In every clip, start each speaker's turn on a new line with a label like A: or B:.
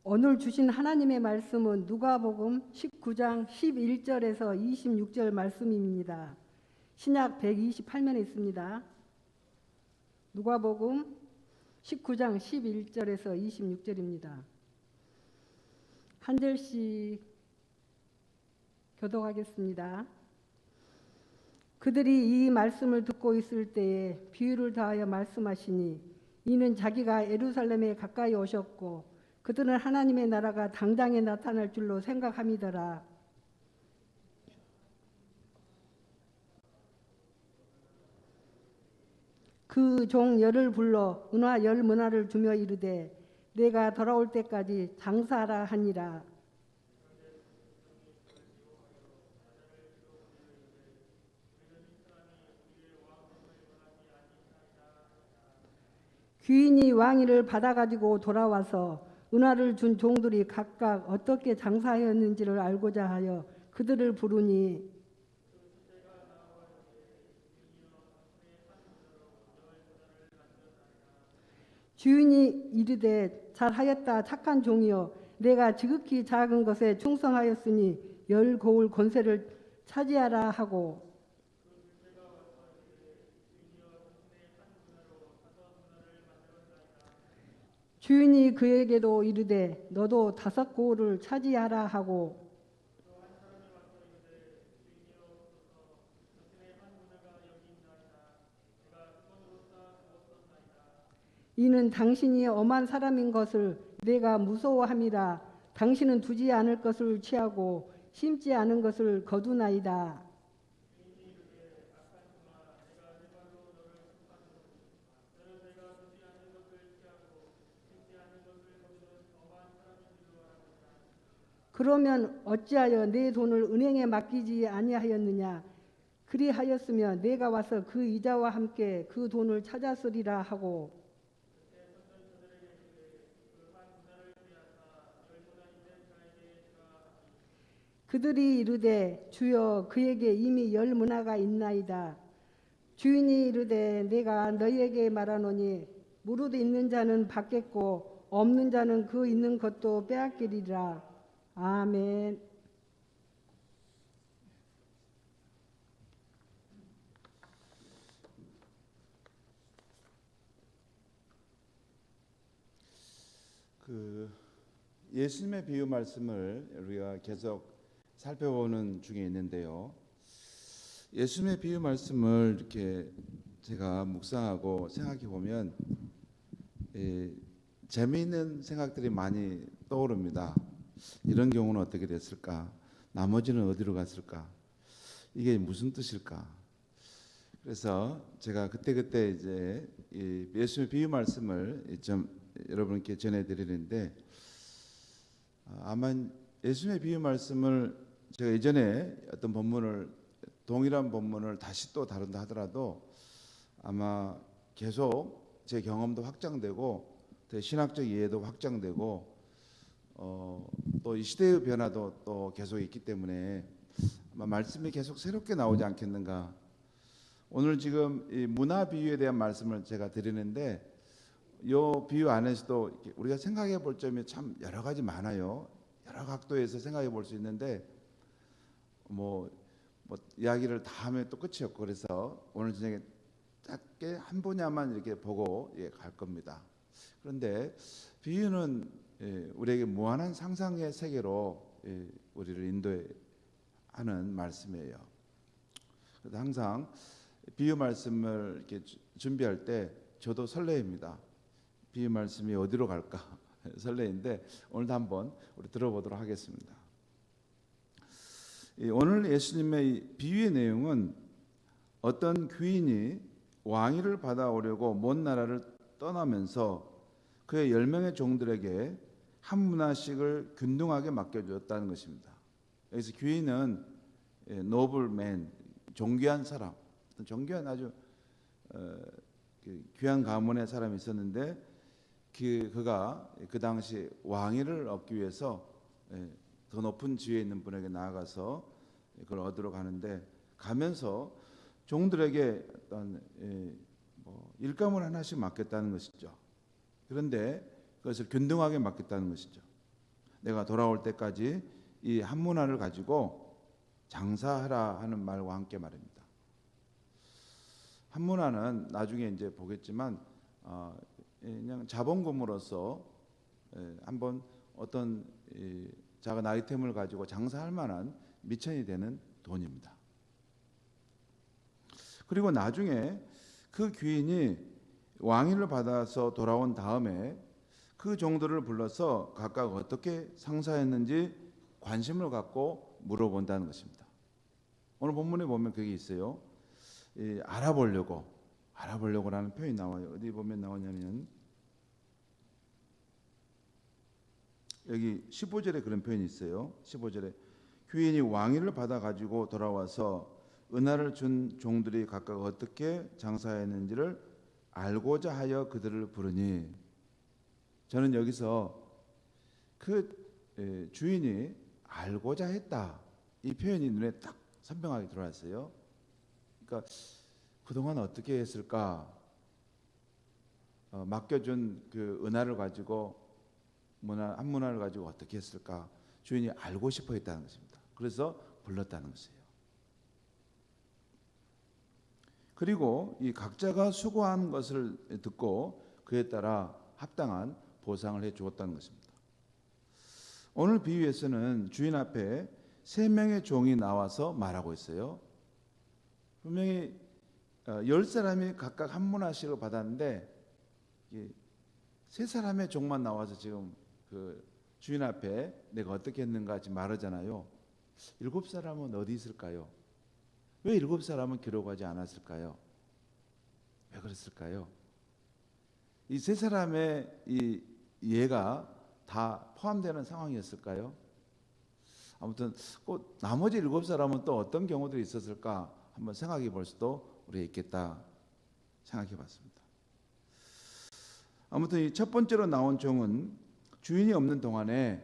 A: 오늘 주신 하나님의 말씀은 누가복음 19장 11절에서 26절 말씀입니다. 신약 128면에 있습니다. 누가복음 19장 11절에서 26절입니다. 한 절씩 교독하겠습니다. 그들이 이 말씀을 듣고 있을 때에 비유를 다하여 말씀하시니 이는 자기가 예루살렘에 가까이 오셨고 그들은 하나님의 나라가 당장에 나타날 줄로 생각함이더라. 그 종 열을 불러 은화 10문화를 주며 이르되 내가 돌아올 때까지 장사하라 하니라. 귀인이 왕위를 받아가지고 돌아와서 은화를 준 종들이 각각 어떻게 장사하였는지를 알고자 하여 그들을 부르니 주인이 이르되 잘하였다 착한 종이여 내가 지극히 작은 것에 충성하였으니 10고을 권세를 차지하라 하고 주인이 그에게도 이르되 너도 5고을을 차지하라 하고 이는 당신이 엄한 사람인 것을 내가 무서워함이라. 당신은 두지 않을 것을 취하고 심지 않은 것을 거두나이다. 그러면 어찌하여 내 돈을 은행에 맡기지 아니하였느냐? 그리하였으면 내가 와서 그 이자와 함께 그 돈을 찾았으리라 하고 그들이 이르되 주여 그에게 이미 10문화가 있나이다. 주인이 이르되 내가 너희에게 말하노니 무릇 있는 자는 받겠고 없는 자는 그 있는 것도 빼앗기리라. 아멘.
B: 예수님의 비유 말씀을 우리가 계속 살펴보는 중에 있는데요. 예수님의 비유 말씀을 이렇게 제가 묵상하고 생각해 보면 재미있는 생각들이 많이 떠오릅니다. 이런 경우는 어떻게 됐을까? 나머지는 어디로 갔을까? 이게 무슨 뜻일까? 그래서 제가 그때 이제 예수님의 비유 말씀을 좀 여러분께 전해드리는데 아마 예수님의 비유 말씀을 제가 예전에 어떤 본문을 동일한 본문을 다시 또 다룬다 하더라도 아마 계속 제 경험도 확장되고 신학적 이해도 확장되고 또 이 시대의 변화도 또 계속 있기 때문에 아마 말씀이 계속 새롭게 나오지 않겠는가. 오늘 지금 이 문화 비유에 대한 말씀을 제가 드리는데 이 비유 안에서도 우리가 생각해 볼 점이 참 여러 가지 많아요. 여러 각도에서 생각해 볼 수 있는데 뭐 이야기를 다 하면 또 끝이 없고 그래서 오늘 저녁에 짧게 한 분야만 이렇게 보고 갈 겁니다. 그런데 비유는 우리에게 무한한 상상의 세계로 우리를 인도하는 말씀이에요. 그래서 항상 비유 말씀을 이렇게 준비할 때 저도 설레입니다. 비유 말씀이 어디로 갈까 설레인데 오늘도 한번 우리 들어보도록 하겠습니다. 오늘 예수님의 비유의 내용은 어떤 귀인이 왕위를 받아오려고 먼 나라를 떠나면서 그의 10명의 종들에게 한 문화씩을 균등하게 맡겨주었다는 것입니다. 여기서 귀인은 노블맨, 존귀한 사람, 존귀한 아주 귀한 가문의 사람이 있었는데 그가 그 당시 왕위를 얻기 위해서 더 높은 지위에 있는 분에게 나아가서 그걸 얻으러 가는데 가면서 종들에게 어떤 일감을 하나씩 맡겼다는 것이죠. 그런데 그것을 균등하게 맡겼다는 것이죠. 내가 돌아올 때까지 이 한 문화를 가지고 장사하라 하는 말과 함께 말입니다. 한 문화는 나중에 이제 보겠지만 그냥 자본금으로서 한번 어떤 작은 아이템을 가지고 장사할 만한 미천이 되는 돈입니다. 그리고 나중에 그 귀인이 왕위를 받아서 돌아온 다음에 그 종들을 불러서 각각 어떻게 상사했는지 관심을 갖고 물어본다는 것입니다. 오늘 본문에 보면 그게 있어요. 알아보려고라는 표현이 나와요. 어디 보면 나오냐면 여기 15절에 그런 표현이 있어요. 15절에 귀인이 왕위를 받아 가지고 돌아와서 은하를 준 종들이 각각 어떻게 장사했는지를 알고자 하여 그들을 부르니, 저는 여기서 그 주인이 알고자 했다, 이 표현이 눈에 딱 선명하게 들어왔어요. 그러니까 그동안 어떻게 했을까? 맡겨준 그 은하를 가지고 한 문화를 가지고 어떻게 했을까? 주인이 알고 싶어 했다는 것입니다. 그래서 불렀다는 것이에요. 그리고 이 각자가 수고한 것을 듣고 그에 따라 합당한 보상을 해 주었다는 것입니다. 오늘 비유에서는 주인 앞에 3명의 종이 나와서 말하고 있어요. 분명히 10사람이 각각 한 문화씩을 받았는데 3사람의 종만 나와서 지금 그 주인 앞에 내가 어떻게 했는가 지금 말하잖아요. 7사람은 어디 있을까요? 왜 7사람은 기록하지 않았을까요? 왜 그랬을까요? 이 3사람의 이 예가 다 포함되는 상황이었을까요? 아무튼 꼭 나머지 7사람은 또 어떤 경우들이 있었을까 한번 생각해 볼 수도 우리가 있겠다 생각해 봤습니다. 아무튼 이 첫 번째로 나온 종은 주인이 없는 동안에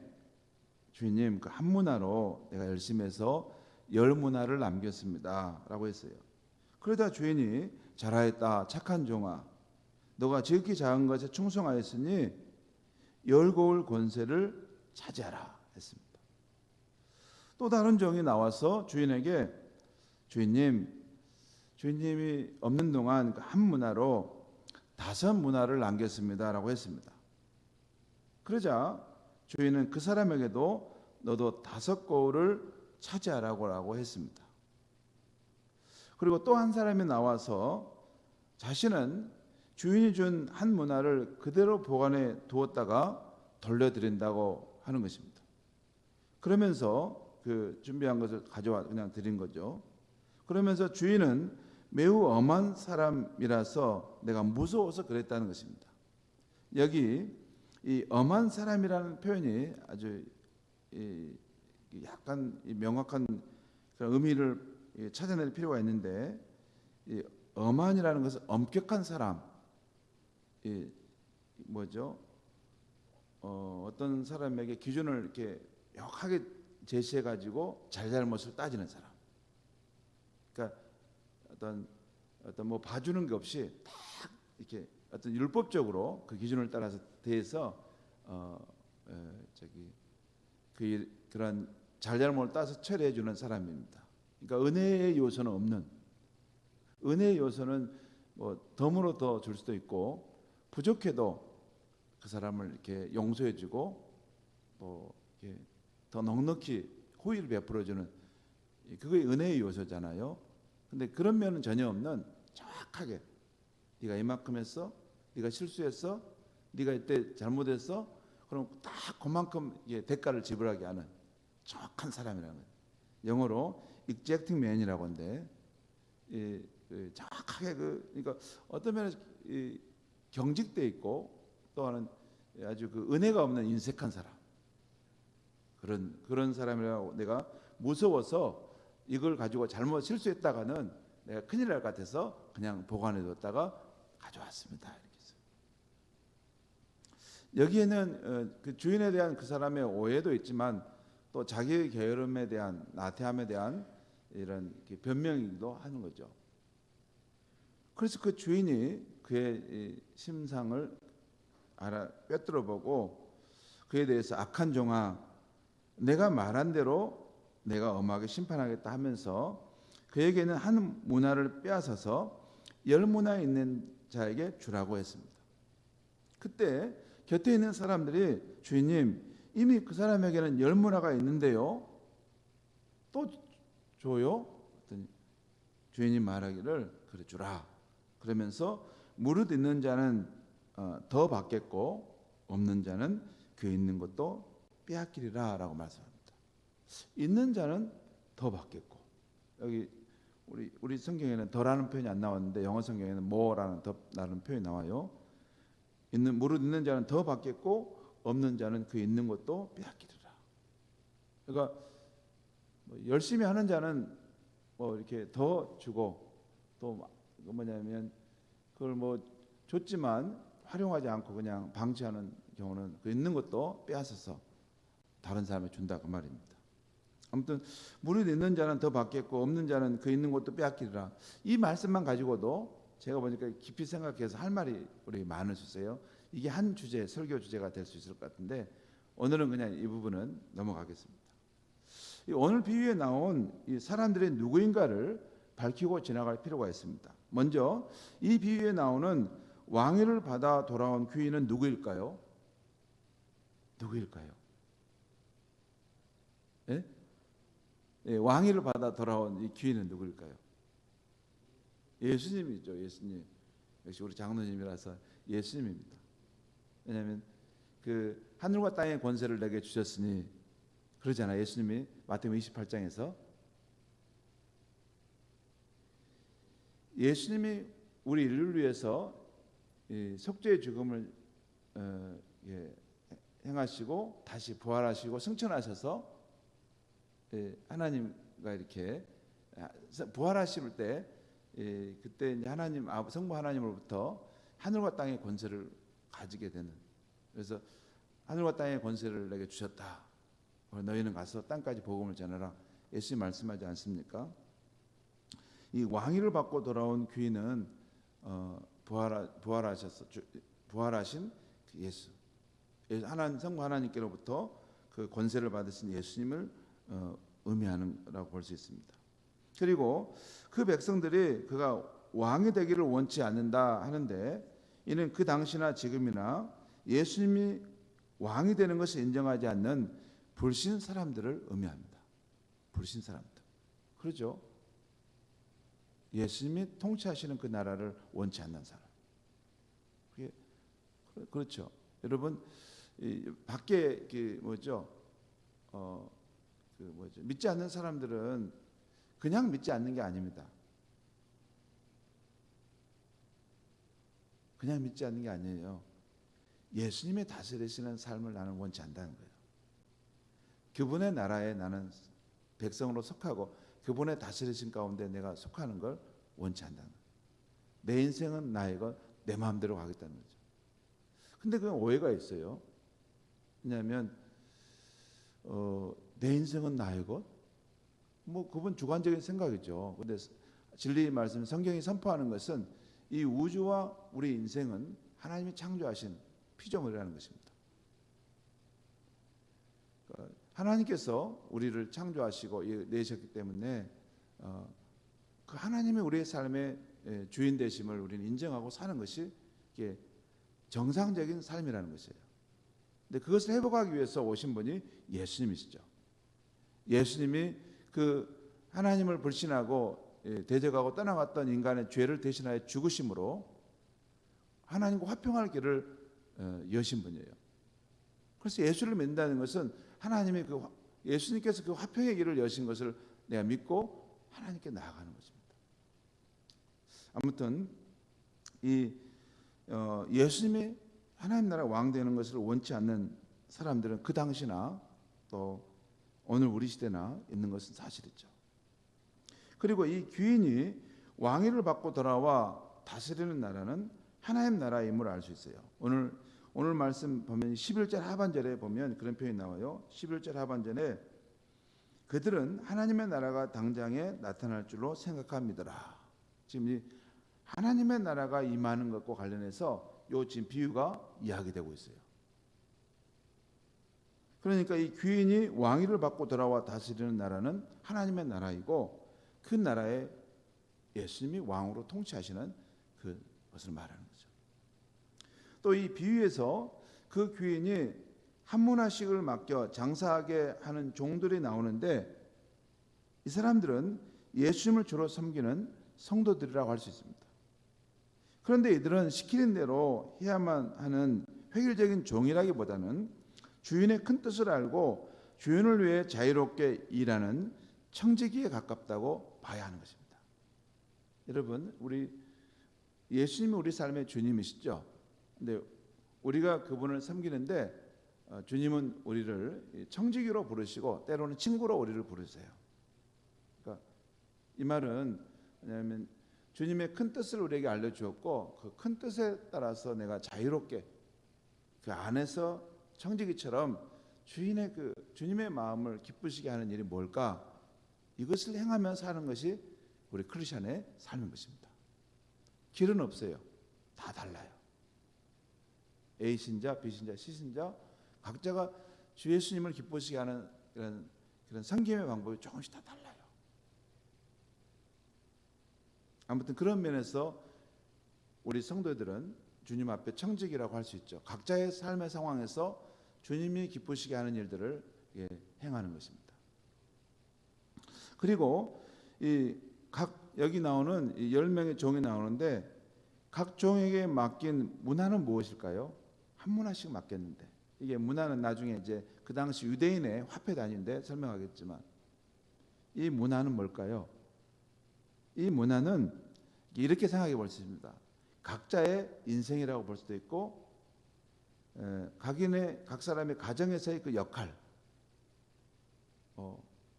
B: 주인님 그 한 문화로 내가 열심히 해서 10문화를 남겼습니다 라고 했어요. 그러다 주인이 잘하였다 착한 종아, 너가 지극히 작은 것에 충성하였으니 열고울 권세를 차지하라 했습니다. 또 다른 종이 나와서 주인에게 주인님이 없는 동안 한 문화로 5문화를 남겼습니다 라고 했습니다. 그러자 주인은 그 사람에게도 너도 5고울을 차지하라고 했습니다. 그리고 또 한 사람이 나와서 자신은 주인이 준 한 문화를 그대로 보관해 두었다가 돌려드린다고 하는 것입니다. 그러면서 그 준비한 것을 가져와 그냥 드린 거죠. 그러면서 주인은 매우 엄한 사람이라서 내가 무서워서 그랬다는 것입니다. 여기 이 엄한 사람이라는 표현이 아주 약간 명확한 그런 의미를 찾아낼 필요가 있는데, 이 엄한이라는 것은 엄격한 사람, 뭐죠? 어떤 사람에게 기준을 이렇게 명확하게 제시해 가지고 잘잘못을 따지는 사람. 그러니까 어떤 뭐 봐주는 게 없이 딱 이렇게 어떤 율법적으로 그 기준을 따라서 대해서 그런 잘잘못을 따서 처리해 주는 사람입니다. 그러니까 은혜의 요소는 없는, 은혜의 요소는 뭐 덤으로 더 줄 수도 있고 부족해도 그 사람을 이렇게 용서해 주고 또 이렇게 더 넉넉히 호의를 베풀어 주는, 그게 은혜의 요소잖아요. 근데 그런 면은 전혀 없는, 정확하게 네가 이만큼 했어, 네가 실수했어, 네가 이때 잘못했어, 그럼 딱 그만큼 대가를 지불하게 하는 정확한 사람이라는 거예요. 영어로 exacting man이라고 하는데, 정확하게 그러니까 어떤 면에서 경직돼 있고 또 하는 아주 그 은혜가 없는 인색한 사람, 그런 사람이라고, 내가 무서워서 이걸 가지고 잘못 실수했다가는 내가 큰일 날 것 같아서 그냥 보관해뒀다가 가져왔습니다. 이렇게 해서. 여기에는 그 주인에 대한 그 사람의 오해도 있지만 또 자기의 게으름에 대한, 나태함에 대한 이런 변명이기도 하는 거죠. 그래서 그 주인이 그의 심상을 꿰뚫어 보고 그에 대해서 악한 종아, 내가 말한 대로 내가 엄하게 심판하겠다 하면서 그에게는 한 문화를 빼앗아서 10문화에 있는 자에게 주라고 했습니다. 그때 곁에 있는 사람들이 주인님 이미 그 사람에게는 10문화가 있는데요 또 줘요? 그랬더니 주인이 말하기를 그래 주라. 그러면서 무릇 있는 자는 더 받겠고 없는 자는 그 있는 것도 빼앗기리라 라고 말씀합니다. 있는 자는 더 받겠고, 여기 우리 성경에는 더라는 표현이 안 나왔는데 영어 성경에는 more라는 더라는 표현이 나와요. 무릇 있는 자는 더 받겠고 없는 자는 그 있는 것도 빼앗기리라. 그러니까 열심히 하는 자는 이렇게 더 주고, 또 뭐냐면 그걸 줬지만 활용하지 않고 그냥 방치하는 경우는 그 있는 것도 빼앗아서 다른 사람에 준다 그 말입니다. 아무튼 무릇 있는 자는 더 받겠고 없는 자는 그 있는 것도 빼앗기리라. 이 말씀만 가지고도 제가 보니까 깊이 생각해서 할 말이 우리 많으셨어요. 이게 한 주제, 설교 주제가 될 수 있을 것 같은데 오늘은 그냥 이 부분은 넘어가겠습니다. 오늘 비유에 나온 이 사람들의 누구인가를 밝히고 지나갈 필요가 있습니다. 먼저 이 비유에 나오는 왕위를 받아 돌아온 귀인은 누구일까요? 누구일까요? 예? 예, 왕위를 받아 돌아온 이 귀인은 누구일까요? 예수님이죠. 예수님. 역시 우리 장로님이라서 예수님입니다. 왜냐하면 그 하늘과 땅의 권세를 내게 주셨으니 그러잖아요. 예수님이 마태복음 28장에서 예수님이 우리 인류를 위해서 속죄의 죽음을 행하시고 다시 부활하시고 승천하셔서 하나님과 이렇게 부활하실 때 그때 이제 하나님 성부 하나님으로부터 하늘과 땅의 권세를 가지게 되는, 그래서 하늘과 땅의 권세를 내게 주셨다. 너희는 가서 땅까지 복음을 전하라. 예수님 말씀하지 않습니까? 이 왕위를 받고 돌아온 귀인은 부활하신 예수, 성부 하나님께로부터 그 권세를 받으신 예수님을 의미하는라고 볼 수 있습니다. 그리고 그 백성들이 그가 왕이 되기를 원치 않는다 하는데 이는 그 당시나 지금이나 예수님이 왕이 되는 것을 인정하지 않는 불신 사람들을 의미합니다. 불신 사람들. 그렇죠? 예수님이 통치하시는 그 나라를 원치 않는 사람. 그게 그렇죠. 여러분 밖에 믿지 않는 사람들은 그냥 믿지 않는 게 아닙니다. 그냥 믿지 않는 게 아니에요. 예수님이 다스리시는 삶을 나는 원치 않다는 거예요. 그분의 나라에 나는 백성으로 속하고 그분의 다스리신 가운데 내가 속하는 걸 원치 않다는 거예요. 내 인생은 나의 것, 내 마음대로 가겠다는 거죠. 근데 그건 오해가 있어요. 왜냐하면 내 인생은 나의 것? 그분 주관적인 생각이죠. 근데 진리의 말씀, 성경이 선포하는 것은 이 우주와 우리 인생은 하나님이 창조하신 피조물이라는 것입니다. 하나님께서 우리를 창조하시고 내셨기 때문에 그 하나님이 우리의 삶의 주인 되심을 우리는 인정하고 사는 것이 이게 정상적인 삶이라는 것이에요. 근데 그것을 회복하기 위해서 오신 분이 예수님이시죠. 예수님이 그 하나님을 불신하고 대적하고 떠나갔던 인간의 죄를 대신하여 죽으심으로 하나님과 화평할 길을 여신 분이에요. 그래서 예수를 믿는다는 것은 하나님이 예수님께서 그 화평의 길을 여신 것을 내가 믿고 하나님께 나아가는 것입니다. 아무튼 예수님이 하나님 나라 왕 되는 것을 원치 않는 사람들은 그 당시나 또 오늘 우리 시대나 있는 것은 사실이죠. 그리고 이 귀인이 왕위를 받고 돌아와 다스리는 나라는 하나님 나라임을 알 수 있어요. 오늘 말씀 보면 11절 하반절에 보면 그런 표현이 나와요. 11절 하반절에 그들은 하나님의 나라가 당장에 나타날 줄로 생각합니다라. 지금 이 하나님의 나라가 임하는 것과 관련해서 요 지금 비유가 이야기되고 있어요. 그러니까 이 귀인이 왕위를 받고 돌아와 다스리는 나라는 하나님의 나라이고 그 나라에 예수님이 왕으로 통치하시는 그것을 말하는 거죠. 또 이 비유에서 그 귀인이 한 문화씩을 맡겨 장사하게 하는 종들이 나오는데 이 사람들은 예수님을 주로 섬기는 성도들이라고 할 수 있습니다. 그런데 이들은 시키는 대로 해야만 하는 획일적인 종이라기보다는 주인의 큰 뜻을 알고 주인을 위해 자유롭게 일하는 청지기에 가깝다고 봐야 하는 것입니다. 여러분, 예수님이 우리 삶의 주님이시죠. 근데 우리가 그분을 섬기는데 주님은 우리를 청지기로 부르시고 때로는 친구로 우리를 부르세요. 그러니까 이 말은 뭐냐면 주님의 큰 뜻을 우리에게 알려주었고 그 큰 뜻에 따라서 내가 자유롭게 그 안에서 청지기처럼 주님의 마음을 기쁘시게 하는 일이 뭘까? 이것을 행하며 사는 것이 우리 크리스천의 삶인 것입니다. 길은 없어요. 다 달라요. A 신자, B 신자, C 신자 각자가 주 예수님을 기쁘시게 하는 그런 섬김의 방법이 조금씩 다 달라요. 아무튼 그런 면에서 우리 성도들은 주님 앞에 청지기라고 할 수 있죠. 각자의 삶의 상황에서 주님이 기쁘시게 하는 일들을 행하는 것입니다. 그리고 여기 나오는 10명의 종이 나오는데 각 종에게 맡긴 문화는 무엇일까요? 한 문화씩 맡겼는데 이게 문화는 나중에 이제 그 당시 유대인의 화폐 단위인데 설명하겠지만 이 문화는 뭘까요? 이 문화는 이렇게 생각해 볼 수 있습니다. 각자의 인생이라고 볼 수도 있고 각 사람의 가정에서의 그 역할,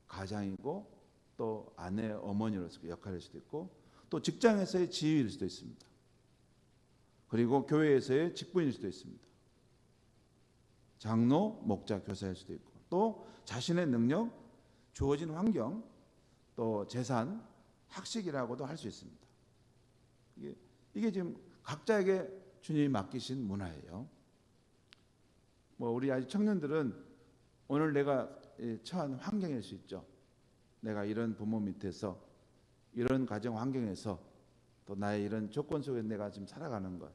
B: 가장이고 또 아내, 어머니로서 그 역할일 수도 있고 또 직장에서의 지위일 수도 있습니다. 그리고 교회에서의 직분일 수도 있습니다. 장로, 목자, 교사일 수도 있고 또 자신의 능력, 주어진 환경, 또 재산, 학식이라고도 할 수 있습니다. 이게 지금 각자에게 주님이 맡기신 문화예요. 우리 아직 청년들은 오늘 내가 처한 환경일 수 있죠. 내가 이런 부모 밑에서 이런 가정 환경에서 또 나의 이런 조건 속에 내가 지금 살아가는 것,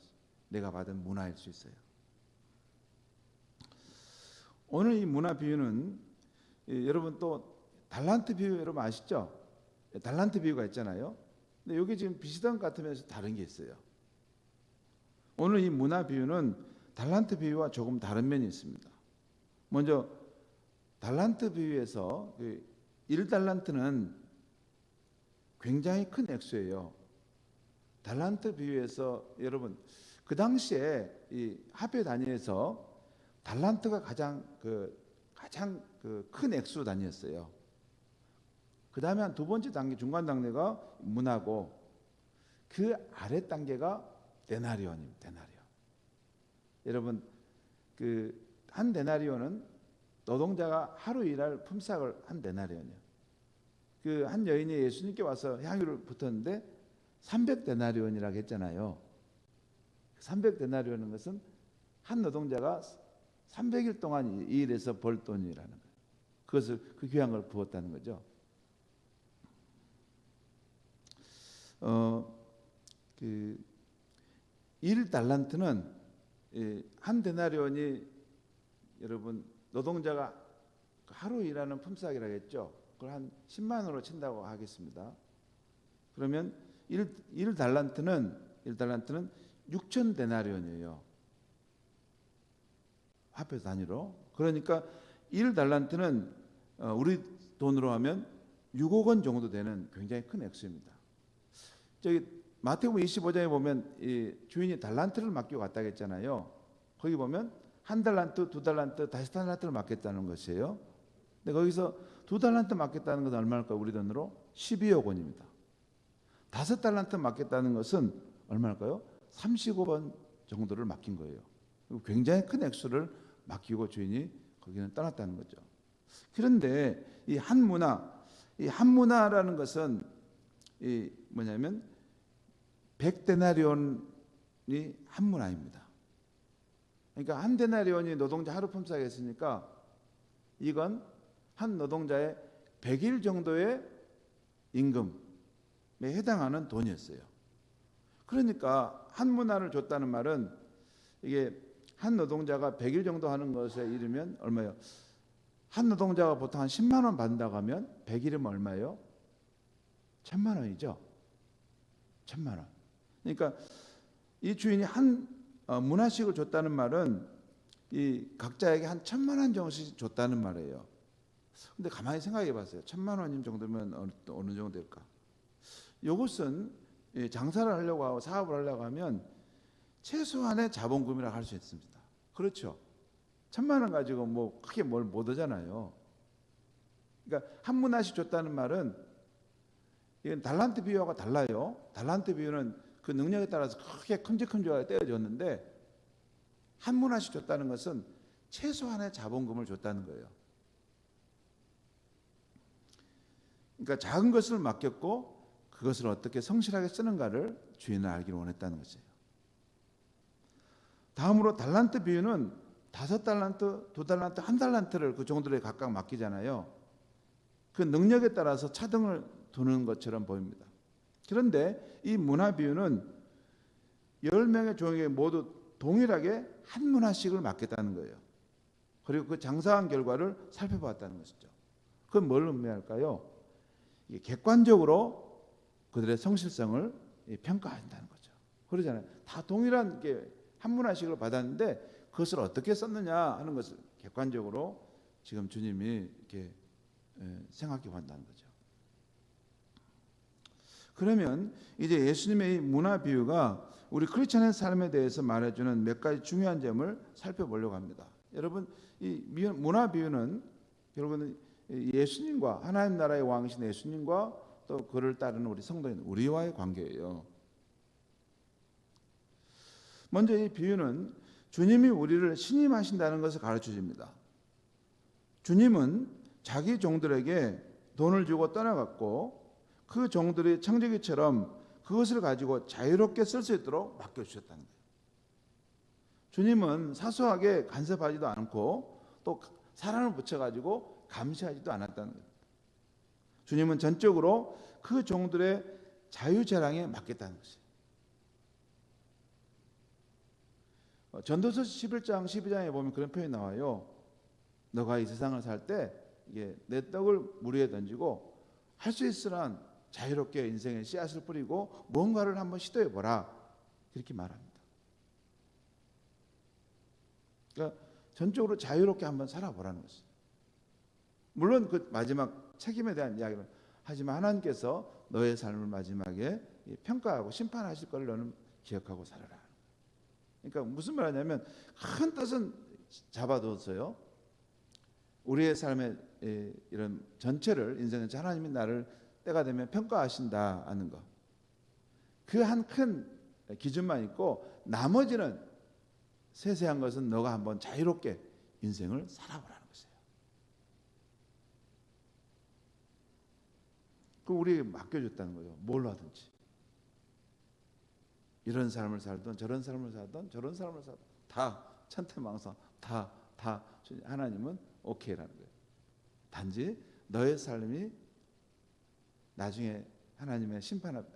B: 내가 받은 문화일 수 있어요. 오늘 이 문화 비유는 여러분 또 달란트 비유 여러분 아시죠? 달란트 비유가 있잖아요. 근데 여기 지금 비슷한 것 같으면서 다른 게 있어요. 오늘 이 문화 비유는 달란트 비유와 조금 다른 면이 있습니다. 먼저 달란트 비유에서 1달란트는 굉장히 큰 액수예요. 달란트 비유에서 여러분 그 당시에 이 화폐 단위에서 달란트가 가장 큰 액수 단위였어요. 그 다음에 한 두 번째 단계, 중간 단계가 문화고 그 아래 단계가 데나리온입니다. 데나리온. 여러분 한 데나리온은 노동자가 하루 일할 품삯을 한 데나리온이요. 한 여인이 예수님께 와서 향유를 붓었는데 300데나리온이라고 했잖아요. 300데나리온인 것은 한 노동자가 300일 동안 일해서 벌 돈이라는 거예요. 그것을 그 귀한 걸 부었다는 거죠. 1달란트는 한 데나리온이 여러분 노동자가 하루 일하는 품삯이라고 했죠. 그걸 한 10만 원으로 친다고 하겠습니다. 그러면 1달란트는 6천 데나리온이에요. 화폐 단위로. 그러니까 1달란트는 우리 돈으로 하면 6억 원 정도 되는 굉장히 큰 액수입니다. 저기 마태복음 25장에 보면 이 주인이 달란트를 맡기고 갔다고 했잖아요. 거기 보면 한 달란트, 두 달란트, 다시 달란트를 맡겼다는 것이에요. 근데 거기서 두 달란트 맡겼다는 것은 얼마일까요? 우리 돈으로 12억 원입니다. 5달란트 맡겼다는 것은 얼마일까요? 35억 원 정도를 맡긴 거예요. 굉장히 큰 액수를 맡기고 주인이 거기는 떠났다는 거죠. 그런데 이 한 문화라는 것은 뭐냐면 100데나리온이 한 문화입니다. 그러니까 한 데나리온이 노동자 하루 품삯이 했으니까 이건 한 노동자의 100일 정도의 임금에 해당하는 돈이었어요. 그러니까 한 문화를 줬다는 말은 이게 한 노동자가 100일 정도 하는 것에 이르면 얼마예요? 한 노동자가 보통 한 10만 원 받는다고 하면 100일이면 얼마예요? 1000만 원이죠. 1000만 원. 그러니까 이 주인이 한 문화씩을 줬다는 말은 이 각자에게 한 1000만 원 정도씩 줬다는 말이에요. 근데 가만히 생각해 봤어요. 1000만 원임 정도면 어느 정도 될까? 이것은 장사를 하려고 하고 사업을 하려고 하면 최소한의 자본금이라 할 수 있습니다. 그렇죠? 1000만 원 가지고 뭐 크게 뭘 못 하잖아요. 그러니까 한 문화씩 줬다는 말은 이건 달란트 비유와 달라요. 달란트 비유는 그 능력에 따라서 크게 큼직큼직하게 떼어줬는데 한 문화씩 줬다는 것은 최소한의 자본금을 줬다는 거예요. 그러니까 작은 것을 맡겼고 그것을 어떻게 성실하게 쓰는가를 주인은 알기를 원했다는 것이에요. 다음으로 달란트 비유는 5달란트, 2달란트, 1달란트를 그 종들에 각각 맡기잖아요. 그 능력에 따라서 차등을 두는 것처럼 보입니다. 그런데 이 문화 비유는 10명의 종에게 모두 동일하게 한 문화씩을 맡겼다는 거예요. 그리고 그 장사한 결과를 살펴보았다는 것이죠. 그건 뭘 의미할까요? 이게 객관적으로 그들의 성실성을 평가한다는 거죠. 그러잖아요. 다 동일한 한 문화씩을 받았는데 그것을 어떻게 썼느냐 하는 것을 객관적으로 지금 주님이 이렇게 생각해 본다는 거죠. 그러면 이제 예수님의 이 문화 비유가 우리 크리스천의 삶에 대해서 말해주는 몇 가지 중요한 점을 살펴보려고 합니다. 여러분, 이 문화 비유는 결국은 예수님과 하나님 나라의 왕이신 예수님과 또 그를 따르는 우리 성도인 우리와의 관계예요. 먼저 이 비유는 주님이 우리를 신임하신다는 것을 가르쳐 줍니다. 주님은 자기 종들에게 돈을 주고 떠나갔고 그 종들이 청지기처럼 그것을 가지고 자유롭게 쓸 수 있도록 맡겨주셨다는 거예요. 주님은 사소하게 간섭하지도 않고 또 사람을 붙여가지고 감시하지도 않았다는 거예요. 주님은 전적으로 그 종들의 자유자랑에 맡겼다는 것이에요. 전도서 11장 12장에 보면 그런 표현이 나와요. 너가 이 세상을 살 때 내 떡을 물 위에 던지고 할 수 있으란 자유롭게 인생의 씨앗을 뿌리고 뭔가를 한번 시도해 보라. 이렇게 말합니다. 그러니까 전적으로 자유롭게 한번 살아보라는 것이죠. 물론 그 마지막 책임에 대한 이야기는 하지만 하나님께서 너의 삶을 마지막에 평가하고 심판하실 것을 너는 기억하고 살아라. 그러니까 무슨 말하냐면 큰 뜻은 잡아뒀어요. 우리의 삶의 이런 전체를 인생 전체 하나님이 나를 때가 되면 평가하신다 하는 것. 그 한 큰 기준만 있고 나머지는 세세한 것은 너가 한번 자유롭게 인생을 살아보라는 것이에요. 그 우리에게 맡겨줬다는 거예요. 뭘로 하든지. 이런 삶을 살든 저런 삶을 살든 저런 삶을 살든 다 천태망상 다 하나님은 오케이라는 거예요. 단지 너의 삶이 나중에 하나님의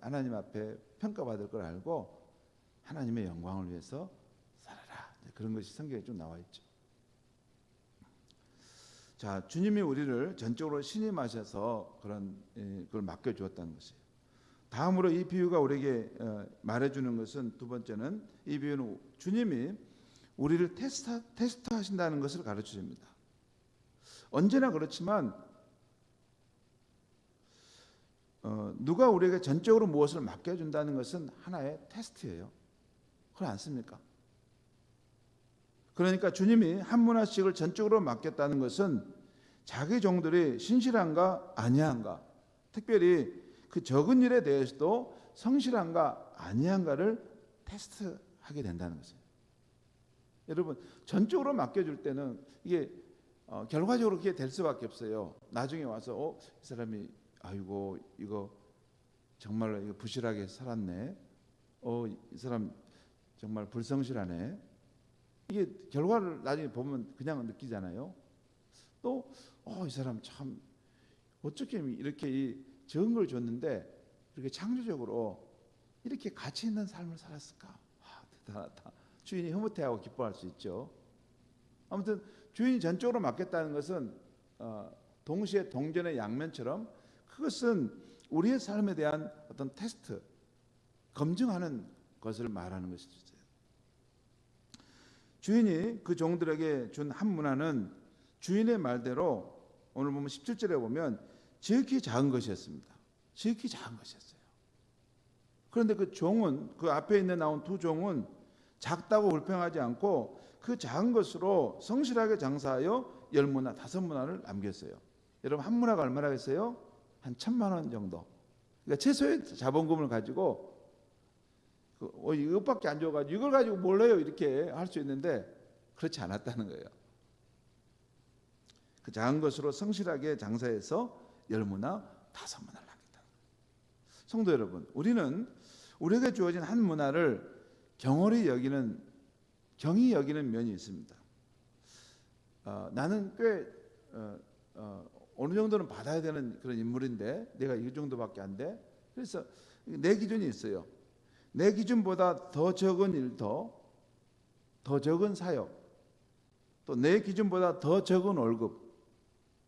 B: 하나님 앞에 평가받을 걸 알고 하나님의 영광을 위해서 살아라. 그런 것이 성경에 좀 나와 있죠. 자, 주님이 우리를 전적으로 신임하셔서 그걸 맡겨주었다는 것이에요. 다음으로 이 비유가 우리에게 말해주는 것은 두 번째는 이 비유는 주님이 우리를 테스트하신다는 것을 가르쳐줍니다. 언제나 그렇지만 누가 우리에게 전적으로 무엇을 맡겨준다는 것은 하나의 테스트예요. 그렇지 않습니까? 그러니까 주님이 한 문화씩을 전적으로 맡겼다는 것은 자기 종들이 신실한가 아니한가, 특별히 그 적은 일에 대해서도 성실한가 아니한가를 테스트하게 된다는 것이에요. 여러분, 전적으로 맡겨줄 때는 이게 결과적으로 그게 될 수밖에 없어요. 나중에 와서 이 사람이 아이고 이거 정말로 이거 부실하게 살았네. 이 사람 정말 불성실하네. 이게 결과를 나중에 보면 그냥 느끼잖아요. 또 이 사람 참 어떻게 이렇게 이 적은 걸 줬는데 이렇게 창조적으로 이렇게 가치 있는 삶을 살았을까? 대단하다. 주인이 흐뭇해하고 기뻐할 수 있죠. 아무튼 주인이 전적으로 맡겼다는 것은 동시에 동전의 양면처럼 그것은 우리의 삶에 대한 어떤 테스트, 검증하는 것을 말하는 것이죠. 주인이 그 종들에게 준 한 문화는 주인의 말대로 오늘 보면 17절에 보면 지극히 작은 것이었습니다. 지극히 작은 것이었어요. 그런데 그 종은, 그 앞에 있는 나온 두 종은 작다고 불평하지 않고 그 작은 것으로 성실하게 장사하여 10문화, 5문화를 남겼어요. 여러분 한 문화가 얼마라겠어요? 한 1,000만 원 정도. 그러니까 최소의 자본금을 가지고 이것밖에 안 줘가지고 이걸 가지고 뭘 해요? 이렇게 할 수 있는데 그렇지 않았다는 거예요. 그 작은 것으로 성실하게 장사해서 10문화, 5문화를 남겼다. 성도 여러분, 우리는 우리에게 주어진 한 문화를 경히 여기는 면이 있습니다. 나는 꽤 어느 정도는 받아야 되는 그런 인물인데 내가 이 정도밖에 안 돼. 그래서 내 기준이 있어요. 내 기준보다 더 적은 일터, 더 적은 사역, 또 내 기준보다 더 적은 월급,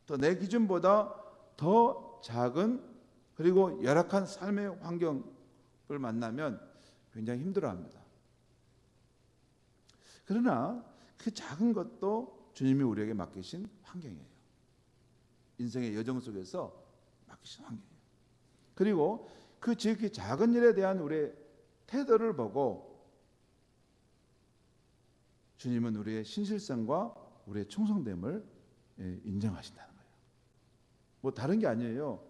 B: 또 내 기준보다 더 작은 그리고 열악한 삶의 환경을 만나면 굉장히 힘들어합니다. 그러나 그 작은 것도 주님이 우리에게 맡기신 환경이에요. 인생의 여정 속에서 맡기신 환경이에요. 그리고 그 지극히 작은 일에 대한 우리의 태도를 보고 주님은 우리의 신실성과 우리의 충성됨을 인정하신다는 거예요. 뭐 다른 게 아니에요.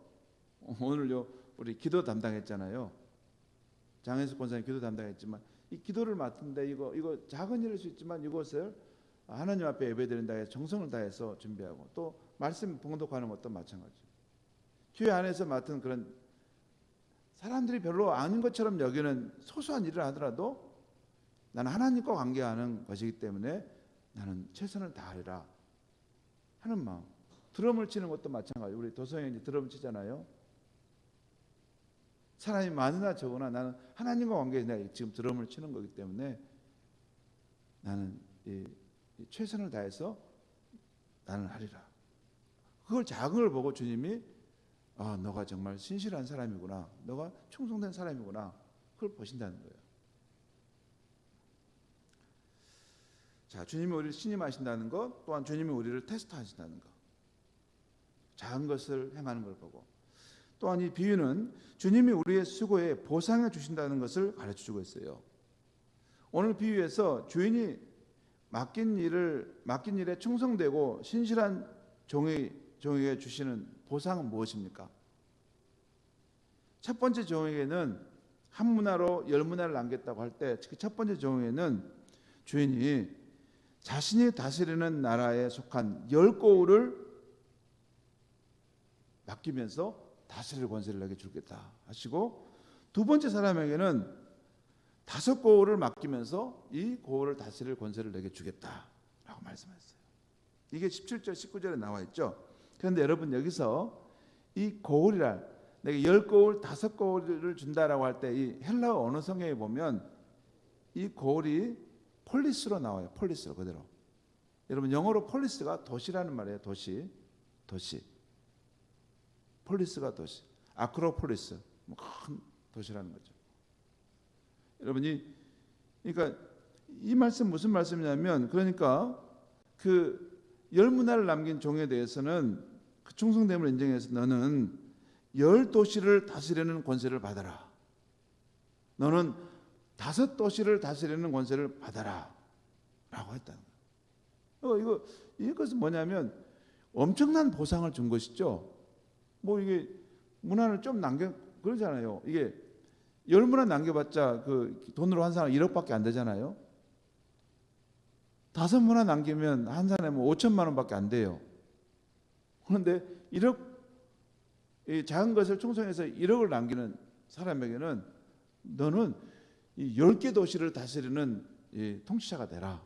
B: 오늘요 우리 기도 담당했잖아요. 장혜숙 권사님 기도 담당했지만 이 기도를 맡는데 이거 작은 일일 수 있지만 이것을 하나님 앞에 예배드린다 해서 정성을 다해서 준비하고 또 말씀 봉독하는 것도 마찬가지예요. 교회 안에서 맡은 그런 사람들이 별로 아닌 것처럼 여기는 소소한 일을 하더라도 나는 하나님과 관계하는 것이기 때문에 나는 최선을 다하리라 하는 마음. 드럼을 치는 것도 마찬가지예요. 우리 도성이 드럼 치잖아요. 사람이 많으나 적으나 나는 하나님과 관계에서 내가 지금 드럼을 치는 거기 때문에 나는 이 최선을 다해서 나는 하리라. 그걸 작은 걸 보고 주님이 너가 정말 신실한 사람이구나. 너가 충성된 사람이구나. 그걸 보신다는 거예요. 자, 주님이 우리를 신임하신다는 것, 또한 주님이 우리를 테스트하신다는 것. 작은 것을 행하는 걸 보고 또한 이 비유는 주님이 우리의 수고에 보상해 주신다는 것을 가르쳐주고 있어요. 오늘 비유에서 주인이 맡긴 일에 충성되고 신실한 종에게 주시는 보상은 무엇입니까? 첫 번째 종에게는 한 문화로 10문화를 남겼다고 할 때 특히 첫 번째 종에게는 주인이 자신이 다스리는 나라에 속한 10고울을 맡기면서 다스릴 권세를 내게 주겠다 하시고 두 번째 사람에게는 5고울을 맡기면서 이 고울을 다스릴 권세를 내게 주겠다라고 말씀하셨어요. 이게 17절 19절에 나와 있죠. 그런데 여러분 여기서 이 고울이라 내가 10고울 5고울을 준다라고 할 때 이 헬라어 언어 성경에 보면 이 고울이 폴리스로 나와요. 폴리스로 그대로. 여러분 영어로 폴리스가 도시라는 말이에요. 도시. 폴리스가 도시. 아크로폴리스 큰 도시라는 거죠. 여러분이 그러니까 이 말씀 무슨 말씀이냐면 그러니까 그 10문화를 남긴 종에 대해서는 그 충성됨을 인정해서 너는 10도시를 다스리는 권세를 받아라. 너는 5도시를 다스리는 권세를 받아라. 라고 했다는 거예요. 이것은 뭐냐면 엄청난 보상을 준 것이죠. 뭐 이게 문화를 좀 그러잖아요. 이게 10문화 남겨봤자 그 돈으로 환산하면 1억밖에 안 되잖아요. 5문화 남기면 한 사람에 뭐 5천만 원밖에 안 돼요. 그런데 1억, 이 작은 것을 충성해서 1억을 남기는 사람에게는 너는 이 10개 도시를 다스리는 이 통치자가 되라.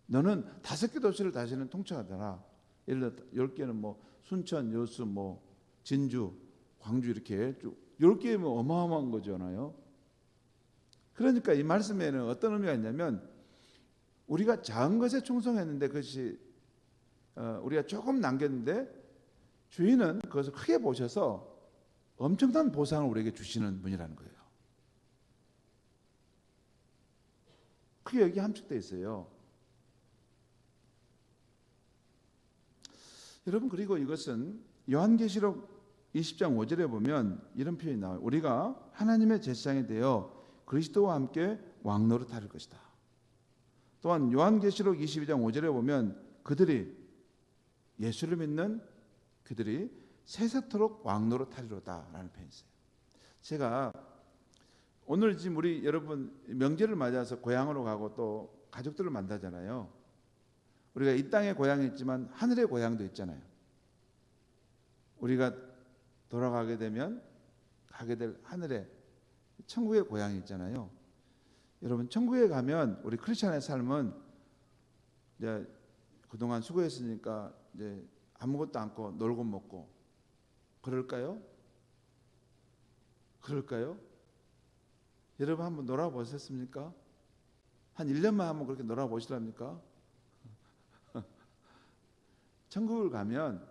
B: 너는 5개 도시를 다스리는 통치자가 되라. 예를 들어 10개는 뭐 순천, 여수, 뭐 진주, 광주 이렇게 쭉 10개면 어마어마한 거잖아요. 그러니까 이 말씀에는 어떤 의미가 있냐면 우리가 작은 것에 충성했는데 그것이 우리가 조금 남겼는데 주인은 그것을 크게 보셔서 엄청난 보상을 우리에게 주시는 분이라는 거예요. 그게 여기 함축되어 있어요. 여러분, 그리고 이것은 요한계시록 20장 5절에 보면 이런 표현이 나와요. 우리가 하나님의 제사장이 되어 그리스도와 함께 왕노릇할 것이다. 또한 요한계시록 22장 5절에 보면 그들이 예수를 믿는 그들이 세세토록 왕노릇하리로다 라는 표현이 있어요. 제가 오늘 지금 우리 여러분 명절을 맞아서 고향으로 가고 또 가족들을 만나잖아요. 우리가 이 땅의 고향이 있지만 하늘의 고향도 있잖아요. 우리가 돌아가게 되면 가게 될 하늘의 천국의 고향이 있잖아요. 여러분, 천국에 가면 우리 크리스천의 삶은 이제 그동안 수고했으니까 이제 아무것도 않고 놀고 먹고 그럴까요? 그럴까요? 여러분 한번 놀아보셨습니까? 한 1년만 한번 그렇게 놀아보시랍니까? 천국을 가면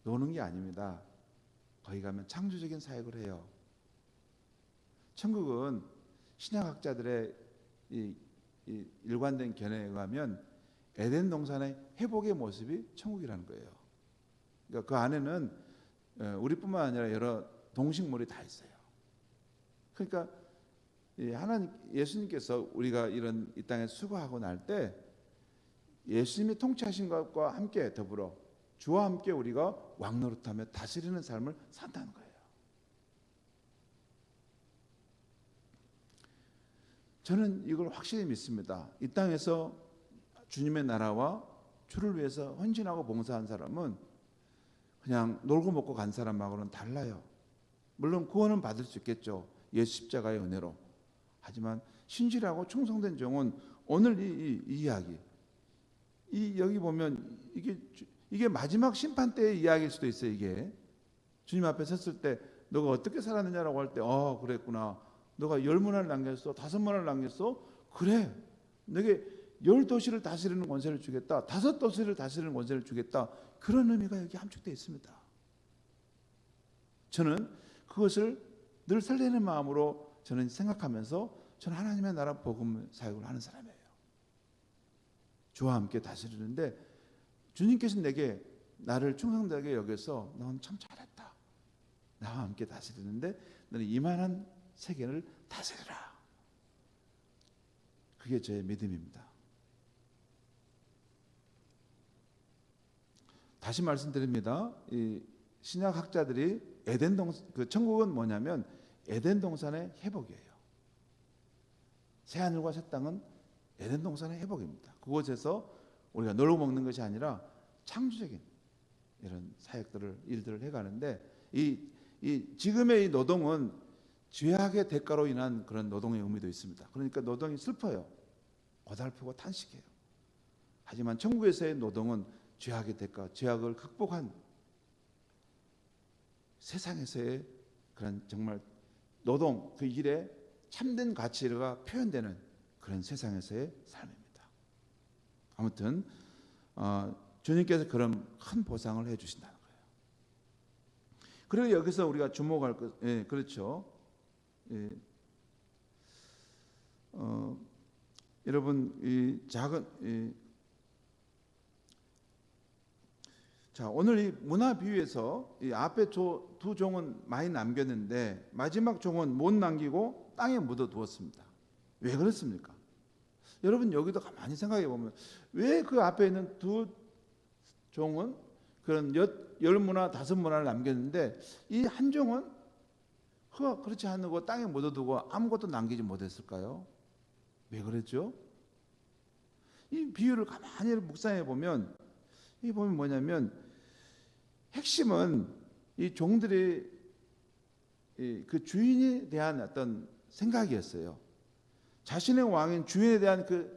B: 노는 게 아닙니다. 거기 가면 창조적인 사역을 해요. 천국은 신약학자들의 이 일관된 견해에 의하면 에덴 동산의 회복의 모습이 천국이라는 거예요. 그러니까 그 안에는 우리뿐만 아니라 여러 동식물이 다 있어요. 그러니까 하나님 예수님께서 우리가 이런 이 땅에 수고하고 날 때 예수님이 통치하신 것과 함께 더불어 주와 함께 우리가 왕노릇하며 다스리는 삶을 산다는 거예요. 저는 이걸 확실히 믿습니다. 이 땅에서 주님의 나라와 주를 위해서 헌신하고 봉사한 사람은 그냥 놀고 먹고 간 사람하고는 달라요. 물론 구원은 받을 수 있겠죠. 예수 십자가의 은혜로. 하지만 신실하고 충성된 종은 오늘 이 이야기, 여기 보면 이게 마지막 심판 때의 이야기일 수도 있어요. 이게 주님 앞에 섰을 때 너가 어떻게 살았느냐라고 할 때 그랬구나. 너가 10문화를 남겼어? 5문화를 남겼어? 그래. 너에게 10도시를 다스리는 권세를 주겠다. 5도시를 다스리는 권세를 주겠다. 그런 의미가 여기 함축되어 있습니다. 저는 그것을 늘 설레는 마음으로 저는 생각하면서 저는 하나님의 나라 복음 사역을 하는 사람이에요. 주와 함께 다스리는데 주님께서 내게 나를 충성되게 여겨서 넌 참 잘했다. 나와 함께 다스리는데 너는 이만한 세계를 다스려라. 그게 저의 믿음입니다. 다시 말씀드립니다. 이 신약 학자들이 에덴 그 천국은 뭐냐면 에덴 동산의 회복이에요. 새 하늘과 새 땅은 에덴 동산의 회복입니다. 그곳에서 우리가 놀고 먹는 것이 아니라 창조적인 이런 사역들을 일들을 해가는데 이 지금의 이 노동은 죄악의 대가로 인한 그런 노동의 의미도 있습니다. 그러니까 노동이 슬퍼요. 고달프고 탄식해요. 하지만 천국에서의 노동은 죄악의 대가, 죄악을 극복한 세상에서의 그런 정말 노동, 그 일에 참된 가치가 표현되는 그런 세상에서의 삶입니다. 아무튼 주님께서 그런 큰 보상을 해주신다는 거예요. 그리고 여기서 우리가 주목할 것, 그렇죠. 여러분 이 작은 자, 오늘 이 문화 비유에서 이 앞에 두 종은 많이 남겼는데 마지막 종은 못 남기고 땅에 묻어 두었습니다. 왜 그렇습니까? 여러분 여기도 가만히 생각해 보면 왜 그 앞에 있는 두 종은 그런 10문화 5문화를 남겼는데 이 한 종은 그렇지 않고 땅에 묻어두고 아무것도 남기지 못했을까요? 왜 그랬죠? 이 비유를 가만히 묵상해 보면 이 보면 뭐냐면 핵심은 이 종들이 그 주인에 대한 어떤 생각이었어요. 자신의 왕인 주인에 대한 그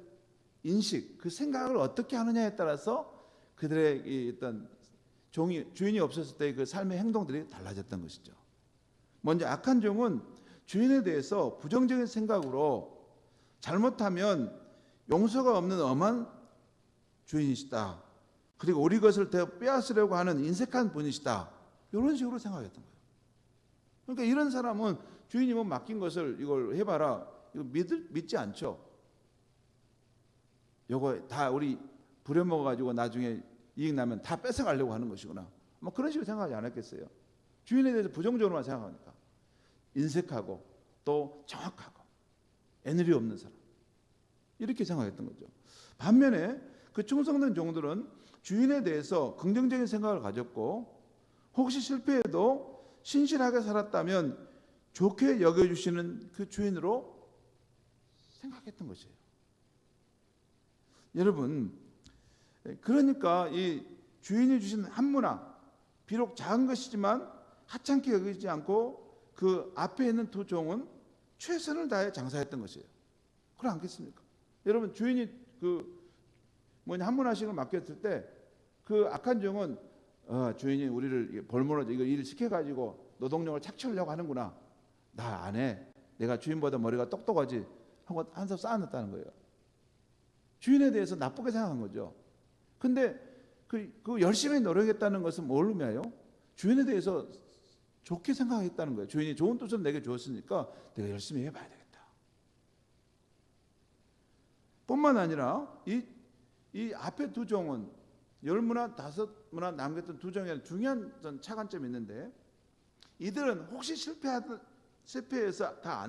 B: 인식, 그 생각을 어떻게 하느냐에 따라서 그들의 이 어떤 주인이 없었을 때 그 삶의 행동들이 달라졌던 것이죠. 먼저 악한 종은 주인에 대해서 부정적인 생각으로 잘못하면 용서가 없는 엄한 주인이시다. 그리고 우리 것을 더 빼앗으려고 하는 인색한 분이시다. 이런 식으로 생각했던 거예요. 그러니까 이런 사람은 주인이 뭐 맡긴 것을 이걸 해봐라. 이거 믿지 않죠. 요거 다 우리 부려먹어가지고 나중에 이익 나면 다 뺏어가려고 하는 것이구나. 뭐 그런 식으로 생각하지 않았겠어요. 주인에 대해서 부정적으로만 생각하니까. 인색하고 또 정확하고 애늘이 없는 사람. 이렇게 생각했던 거죠. 반면에 그 충성된 종들은 주인에 대해서 긍정적인 생각을 가졌고 혹시 실패해도 신실하게 살았다면 좋게 여겨주시는 그 주인으로 생각했던 것이에요. 여러분, 그러니까 이 주인이 주신 한문화, 비록 작은 것이지만 하찮게 여기지 않고 그 앞에 있는 두 종은 최선을 다해 장사했던 것이에요. 그렇지 않겠습니까? 여러분, 주인이 한문화식을 맡겼을 때 그 악한 종은 주인이 우리를 벌모로 이거 일을 시켜가지고 노동력을 착취하려고 하는구나. 나 안 해. 내가 주인보다 머리가 똑똑하지 하고 한서 쌓아놨다는 거예요. 주인에 대해서 나쁘게 생각한 거죠. 근데 그 열심히 노력했다는 것은 뭘 의미해요? 주인에 대해서 좋게 생각했다는 거예요. 주인이 좋은 뜻을 내게 주었으니까 내가 열심히 해봐야 되겠다. 뿐만 아니라 이 앞에 두 종은 10문화, 5문화 남겼던 두 종에 중요한 차관점이 있는데 이들은 혹시 실패해서 다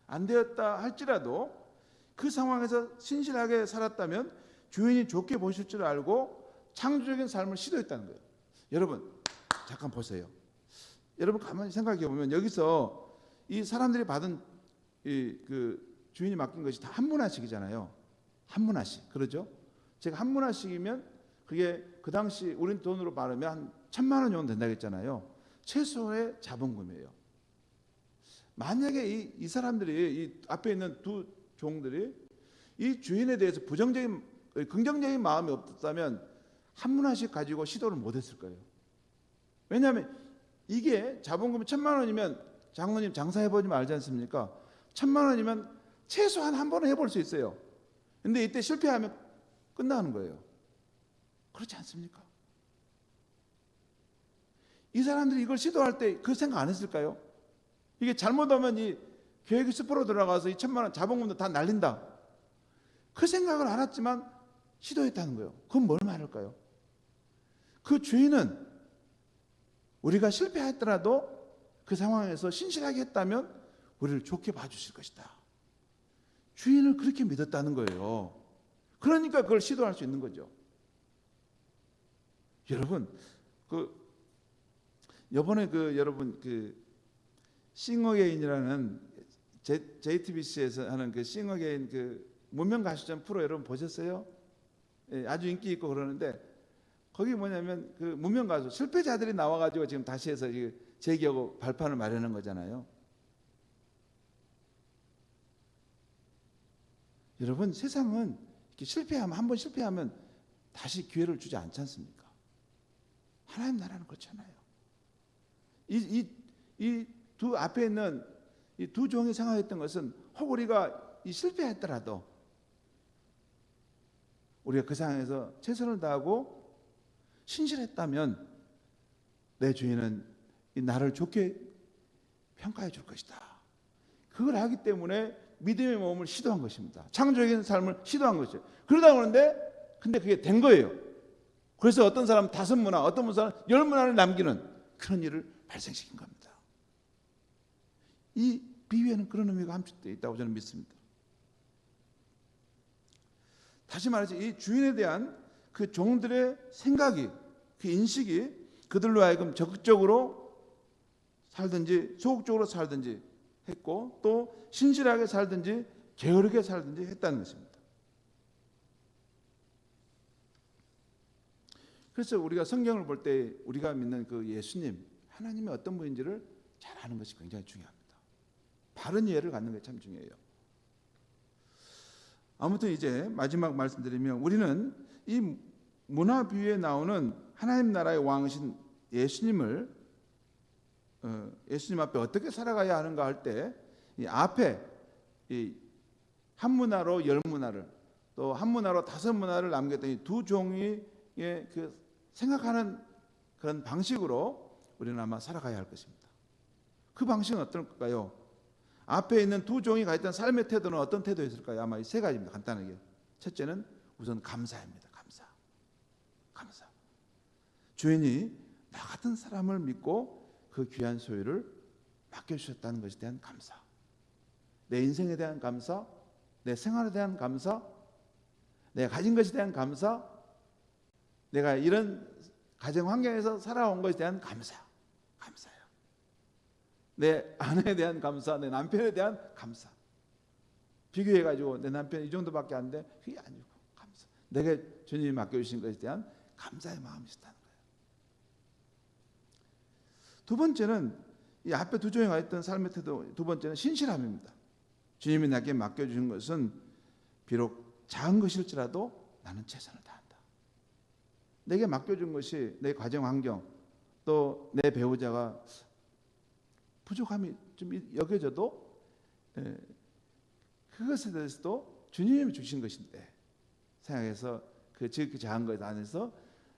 B: 안 되었다 할지라도 그 상황에서 신실하게 살았다면 주인이 좋게 보실 줄 알고 창조적인 삶을 시도했다는 거예요. 여러분 잠깐 보세요. 여러분 가만히 생각해 보면 여기서 이 사람들이 받은 그 주인이 맡긴 것이 다 한문화씩이잖아요. 한문화씩. 그러죠? 제가 한문화씩이면 그게 그 당시 우리 돈으로 말하면 한 1,000만 원 정도 된다고 했잖아요. 최소의 자본금이에요. 만약에 이 사람들이 이 앞에 있는 두 종들이 이 주인에 대해서 긍정적인 마음이 없었다면 한문화씩 가지고 시도를 못했을 거예요. 왜냐하면 이게 자본금이 1,000만 원이면 장로님 장사해보지 말지 않습니까? 1,000만 원이면 최소한 한 번은 해볼 수 있어요. 근데 이때 실패하면 끝나는 거예요. 그렇지 않습니까? 이 사람들이 이걸 시도할 때 그 생각 안 했을까요? 이게 잘못하면 이 계획이 숲으로 들어가서 이 1,000만 원 자본금도 다 날린다. 그 생각을 알았지만 시도했다는 거예요. 그건 뭘 말할까요? 그 주인은 우리가 실패했더라도 그 상황에서 신실하게 했다면 우리를 좋게 봐주실 것이다. 주인을 그렇게 믿었다는 거예요. 그러니까 그걸 시도할 수 있는 거죠. 여러분, 이번에 여러분 싱어게인이라는 JTBC에서 하는 그 싱어게인 무명 가수전 프로 여러분 보셨어요? 예, 아주 인기 있고 그러는데 거기 뭐냐면 그 무명 가수 실패자들이 나와가지고 지금 다시 해서 재기하고 발판을 마련한 거잖아요. 여러분 세상은 이렇게 한번 실패하면 다시 기회를 주지 않지 않습니까? 하나님 나라는 그렇잖아요. 이 두 앞에 있는 이 두 종이 생각했던 것은 혹 우리가 실패했더라도 우리가 그 상황에서 최선을 다하고 신실했다면 내 주인은 이 나를 좋게 평가해 줄 것이다. 그걸 하기 때문에 믿음의 몸을 시도한 것입니다. 창조적인 삶을 시도한 것이죠. 그러다 보는데 근데 그게 된 거예요. 그래서 어떤 사람은 5문화, 어떤 사람은 10문화를 남기는 그런 일을 발생시킨 겁니다. 이 비유에는 그런 의미가 함축되어 있다고 저는 믿습니다. 다시 말해서 이 주인에 대한 그 종들의 생각이, 그 인식이 그들로 하여금 적극적으로 살든지 소극적으로 살든지 했고 또 신실하게 살든지 게으르게 살든지 했다는 것입니다. 그래서 우리가 성경을 볼 때 우리가 믿는 그 예수님, 하나님이 어떤 분인지를 잘 아는 것이 굉장히 중요합니다. 바른 이해를 갖는 게 참 중요해요. 아무튼 이제 마지막 말씀드리면 우리는 이 문화 비유에 나오는 하나님 나라의 왕이신 예수님을 예수님 앞에 어떻게 살아가야 하는가 할 때 이 앞에 이 한 문화로 열 문화를 또 한 문화로 다섯 문화를 남겼던 이 두 종이의 그 생각하는 그런 방식으로 우리는 아마 살아가야 할 것입니다. 그 방식은 어떨까요? 앞에 있는 두 종이 가졌던 삶의 태도는 어떤 태도였을까요? 아마 이 세 가지입니다. 간단하게. 첫째는 우선 감사입니다. 감사. 주인이 나 같은 사람을 믿고 그 귀한 소유를 맡겨주셨다는 것에 대한 감사. 내 인생에 대한 감사, 내 생활에 대한 감사, 내가 가진 것에 대한 감사, 내가 이런 가정 환경에서 살아온 것에 대한 감사예요. 내 아내에 대한 감사, 내 남편에 대한 감사. 비교해가지고 내 남편 이 정도밖에 안 돼. 그게 아니고 감사. 내게 주님이 맡겨주신 것에 대한 감사의 마음이 있다는 거예요. 두 번째는 이 앞에 두 종이 가있던 삶의 태도, 두 번째는 신실함입니다. 주님이 나에게 맡겨주신 것은 비록 작은 것일지라도 나는 최선을 다한다. 내게 맡겨준 것이 내 가정 환경 또 내 배우자가 부족함이 좀 여겨져도 그것에 대해서도 주님이 주신 것인데 생각해서 그 작은 것 안에서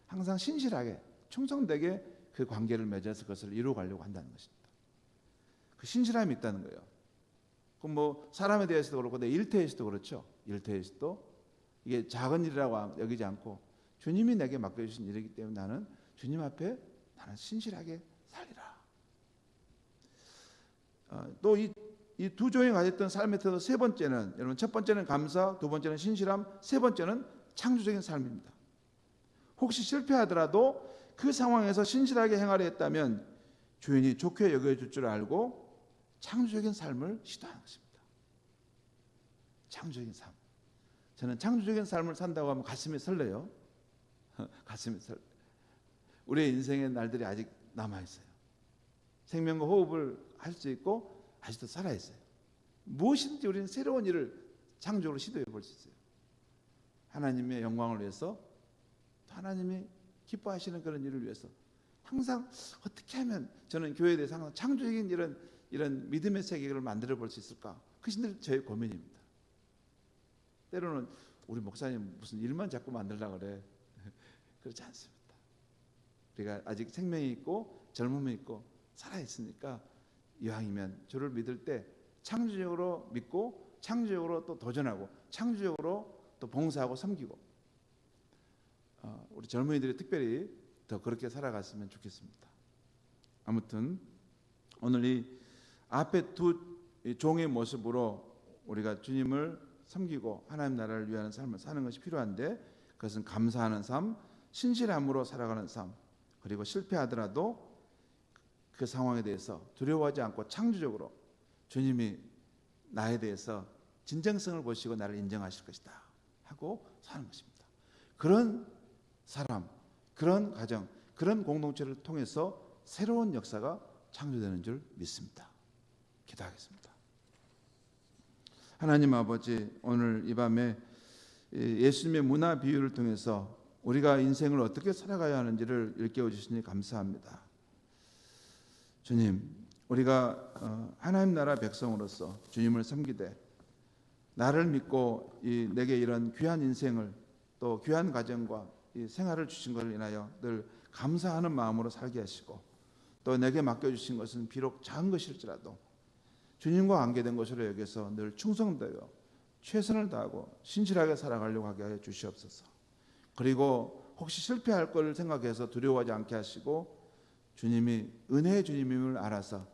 B: 항상 신실하게 충성되게 그 관계를 맺어서 그것을 이루어가려고 한다는 것입니다. 그 신실함이 있다는 거예요. 그럼 뭐 사람에 대해서도 그렇고 내 일터에서도 그렇죠. 일터에서도 이게 작은 일이라고 여기지 않고 주님이 내게 맡겨주신 일이기 때문에 나는 주님 앞에 나는 신실하게 살리라. 또 이 두 종이 가졌던 삶의 태도 세 번째는 여러분 첫 번째는 감사, 두 번째는 신실함, 세 번째는 창조적인 삶입니다. 혹시 실패하더라도 그 상황에서 신실하게 행하려 했다면 주인이 좋게 여겨줄 줄 알고 창조적인 삶을 시도하는 것입니다. 창조적인 삶. 저는 창조적인 삶을 산다고 하면 가슴이 설레요. 가슴이 설레. 우리의 인생의 날들이 아직 남아있어요. 생명과 호흡을 할 수 있고 아직도 살아있어요. 무엇인지 우리는 새로운 일을 창조적으로 시도해 볼 수 있어요. 하나님의 영광을 위해서 또 하나님이 기뻐하시는 그런 일을 위해서 항상 어떻게 하면 저는 교회에 대해서 항상 창조적인 이런 믿음의 세계를 만들어 볼 수 있을까? 그것이 늘 저의 고민입니다. 때로는 우리 목사님 무슨 일만 자꾸 만들려고 그래. 그렇지 않습니다. 우리가 아직 생명이 있고 젊음이 있고 살아있으니까 이왕이면 주를 믿을 때 창조적으로 믿고 창조적으로 또 도전하고 창조적으로 또 봉사하고 섬기고 우리 젊은이들이 특별히 더 그렇게 살아갔으면 좋겠습니다. 아무튼 오늘 이 앞에 두 종의 모습으로 우리가 주님을 섬기고 하나님 나라를 위하는 삶을 사는 것이 필요한데 그것은 감사하는 삶, 신실함으로 살아가는 삶, 그리고 실패하더라도 그 상황에 대해서 두려워하지 않고 창조적으로 주님이 나에 대해서 진정성을 보시고 나를 인정하실 것이다 하고 사는 것입니다. 그런 사람, 그런 가정, 그런 공동체를 통해서 새로운 역사가 창조되는 줄 믿습니다. 기도하겠습니다. 하나님 아버지, 오늘 이 밤에 예수님의 문화 비유를 통해서 우리가 인생을 어떻게 살아가야 하는지를 일깨워 주시니 감사합니다. 주님, 우리가 하나님 나라 백성으로서 주님을 섬기되 나를 믿고 내게 이런 귀한 인생을 또 귀한 가정과 이 생활을 주신 것을 인하여 늘 감사하는 마음으로 살게 하시고 또 내게 맡겨주신 것은 비록 작은 것일지라도 주님과 관계된 것으로 여겨서 늘 충성되어 최선을 다하고 신실하게 살아가려고 하게 하여 주시옵소서. 그리고 혹시 실패할 것을 생각해서 두려워하지 않게 하시고 주님이 은혜의 주님임을 알아서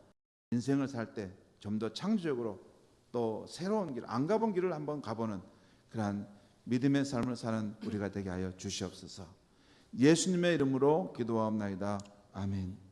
B: 인생을 살 때 좀 더 창조적으로 또 새로운 길, 안 가본 길을 한번 가보는 그러한 믿음의 삶을 사는 우리가 되게 하여 주시옵소서. 예수님의 이름으로 기도하옵나이다. 아멘.